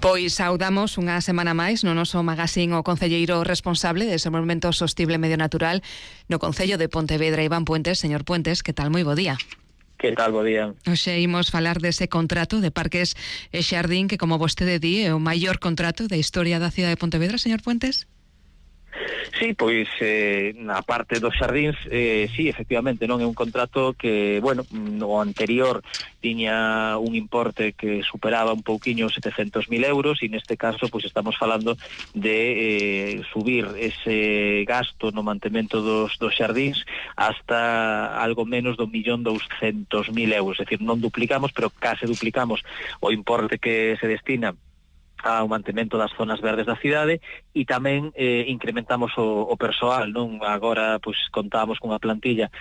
Pois saudamos unha semana máis no noso magazín o concelleiro responsable de Desenvolvemento Sostible e Medio Natural no Concello de Pontevedra, Iván Puentes. Señor Puentes, que tal? Moi bo día. Que tal, bo día. Hoxe imos falar dese contrato de Parques e Xardín que, como vostede di, é o maior contrato da historia da cidade de Pontevedra, señor Puentes? Sí, pois na parte dos xardíns, sí, efectivamente, non é un contrato que, bueno, no anterior tiña un importe que superaba un pouquiño 700.000 euros e neste caso pois estamos falando de subir ese gasto no mantemento dos xardíns hasta algo menos do 1.200.000 euros, é dicir, non duplicamos, pero case duplicamos o importe que se destina ao mantemento das zonas verdes da cidade e tamén incrementamos o persoal, non? Agora pois contamos cunha plantilla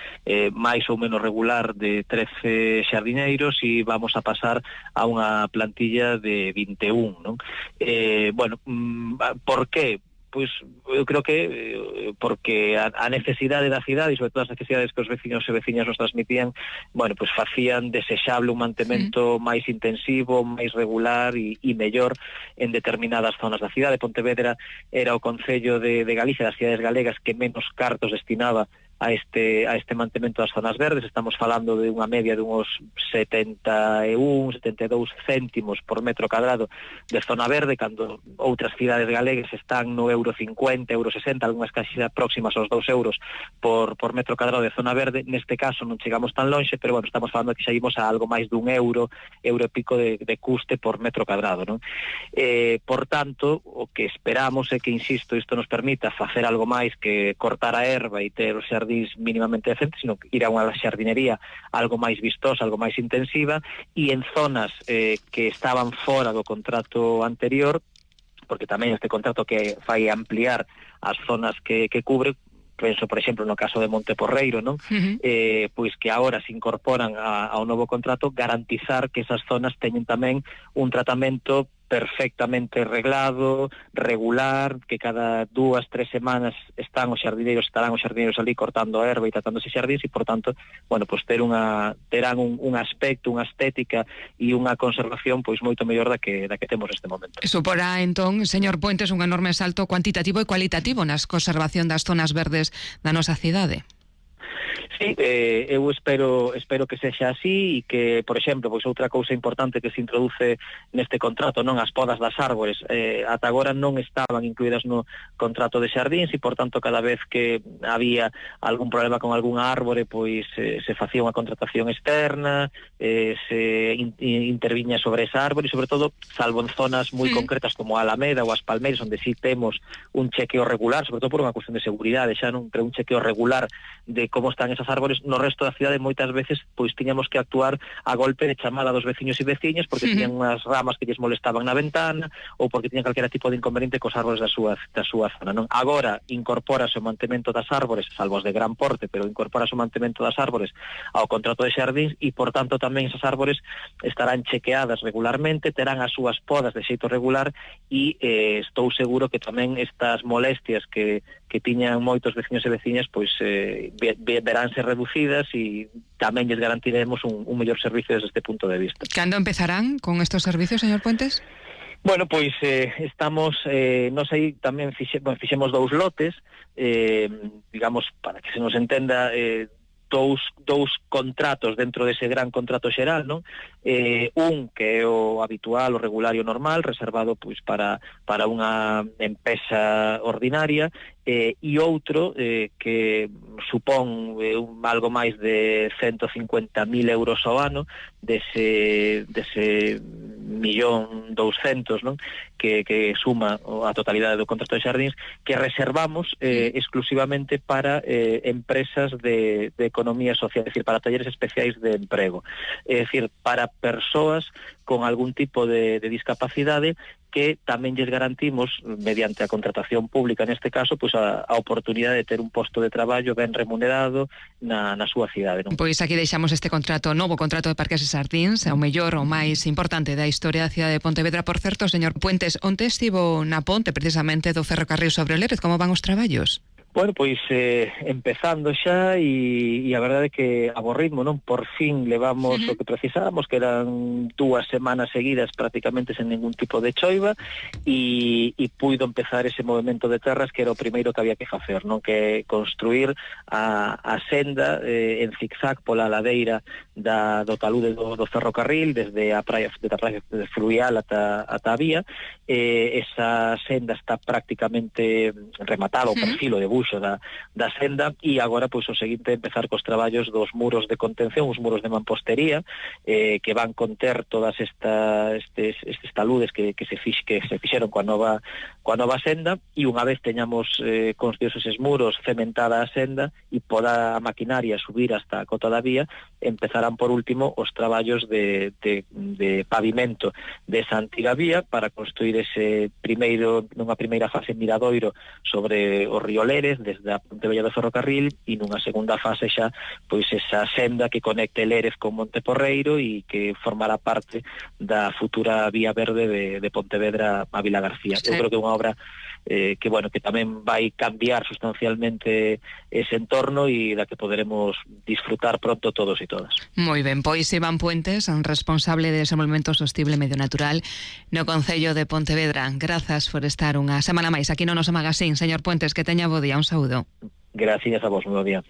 máis ou menos regular de 13 xardineiros e vamos a pasar a unha plantilla de 21, non? Bueno, por que? Pois eu creo que porque a necesidade da cidade e sobre todo as necesidades que os veciños e veciñas nos transmitían, bueno, pois facían desexable un mantemento máis intensivo, máis regular e mellor en determinadas zonas da cidade. Pontevedra era o concello de Galicia, das cidades galegas, que menos cartos destinaba a este mantemento das zonas verdes. Estamos falando de unha media de uns 71, 72 céntimos por metro cadrado de zona verde, cando outras cidades galegas están no euro 50, euro 60, algunhas caixas próximas aos 2 euros por metro cadrado de zona verde. Neste caso non chegamos tan lonxe, pero bueno, estamos falando que xa imos a algo máis dun euro e pico de custe por metro cadrado, non? Por tanto, o que esperamos é que, insisto, isto nos permita facer algo máis que cortar a erva e ter os xardíns mínimamente decentes, sino ir a unha xardinería algo máis vistosa, algo máis intensiva, e en zonas que estaban fora do contrato anterior, porque tamén este contrato que fai ampliar as zonas que cubre, penso, por exemplo, no caso de Monteporreiro, non? Pois que agora se incorporan ao novo contrato, garantizar que esas zonas teñen tamén un tratamento perfectamente reglado, regular, que cada 2-3 semanas estarán os xardineiros ali cortando a erva e tratando ese xardíns e, por tanto, bueno, pois terán un aspecto, unha estética e unha conservación pois moito mellor da que temos neste momento. Suporá, entón, señor Puentes, un enorme salto cuantitativo e cualitativo nas conservación das zonas verdes da nosa cidade. Sí, eu espero que sexa así e que, por exemplo, pois outra cousa importante que se introduce neste contrato, non, as podas das árbores, ata agora non estaban incluídas no contrato de xardíns e, por tanto, cada vez que había algún problema con algunha árbore, pois se facía unha contratación externa, se interviña sobre esa árbore e, sobre todo, salvo en zonas moi concretas como a Alameda ou as Palmeiras, onde sí temos un chequeo regular, sobre todo por unha cuestión de seguridade, xa non, pero un chequeo regular de como están esas árbores, no resto da cidade moitas veces pois tiñamos que actuar a golpe de chamada dos veciños e veciñas porque tiñan unhas ramas que lles molestaban na ventana ou porque tiñan calquera tipo de inconveniente cos árbores da súa zona, non? Agora incorpórase o mantemento das árbores, salvo as de gran porte, pero incorpórase o mantemento das árbores ao contrato de xardíns e, por tanto, tamén esas árbores estarán chequeadas regularmente, terán as súas podas de xeito regular e estou seguro que tamén estas molestias que tiñan moitos veciños e veciñas pois veránse reducidas e tamén lles garantiremos un mellor servicio desde este punto de vista. Cando empezarán con estos servicios, señor Puentes? Bueno, pois estamos, nos aí tamén fixemos 2 lotes, digamos, para que se nos entenda, dous contratos dentro dese gran contrato xeral, non? Un que é o habitual, o regular e o normal, reservado pois para unha empresa ordinaria, e outro que supón algo máis de 150.000 euros ao ano dese 1.200.000, non? Que suma a totalidade do contrato de xardíns, que reservamos exclusivamente para empresas de economía social, é dicir, para talleres especiais de emprego, é dicir, para persoas con algún tipo de discapacidade que tamén lles garantimos, mediante a contratación pública neste caso, pois a oportunidade de ter un posto de traballo ben remunerado na súa cidade, non? Pois aquí deixamos este contrato, novo contrato de Parques e Xardíns, o mellor, o máis importante da historia da cidade de Pontevedra. Por certo, señor Puentes, onte estivo na ponte precisamente do ferrocarril sobre o Lérez, como van os traballos? Bueno, pois empezando xa e a verdade é que a bo ritmo, non? Por fin levamos o que precisábamos, que eran 2 semanas seguidas prácticamente sen ningún tipo de choiva e puido empezar ese movimento de terras que era o primeiro que había que facer, non? Que construir a senda en zigzag pola ladeira do talude do ferrocarril desde a praia de Fluvial ata a vía. Esa senda está prácticamente rematada, o perfil, o debuxo da senda, e agora pois o seguinte é empezar cos traballos dos muros de contención, os muros de mampostería, que van conter todas estes taludes que se fixeron coa nova senda, e unha vez teñamos construídos eses muros, cementada a senda e poda a maquinaria subir hasta a cota da vía, empezarán por último os traballos de pavimento desa antiga vía para construir ese nunha primeira fase miradoiro sobre o río Lérez desde a Ponte Vella do Ferrocarril, e nunha segunda fase xa pois esa senda que conecte Lérez con Monte Porreiro e que formará parte da futura vía verde de Pontevedra a Vilagarcía. Sí. Eu creo que é unha obra que tamén vai cambiar sustancialmente ese entorno e da que poderemos disfrutar pronto todos e todas. Moi ben, pois Iván Puentes, responsable de Desenvolvemento Sostible e Medio Natural no Concello de Pontevedra. Grazas por estar unha semana máis aquí no noso magazín. Señor Puentes, que teña bo día. Un saúdo. Gracias a vos, moi bo día.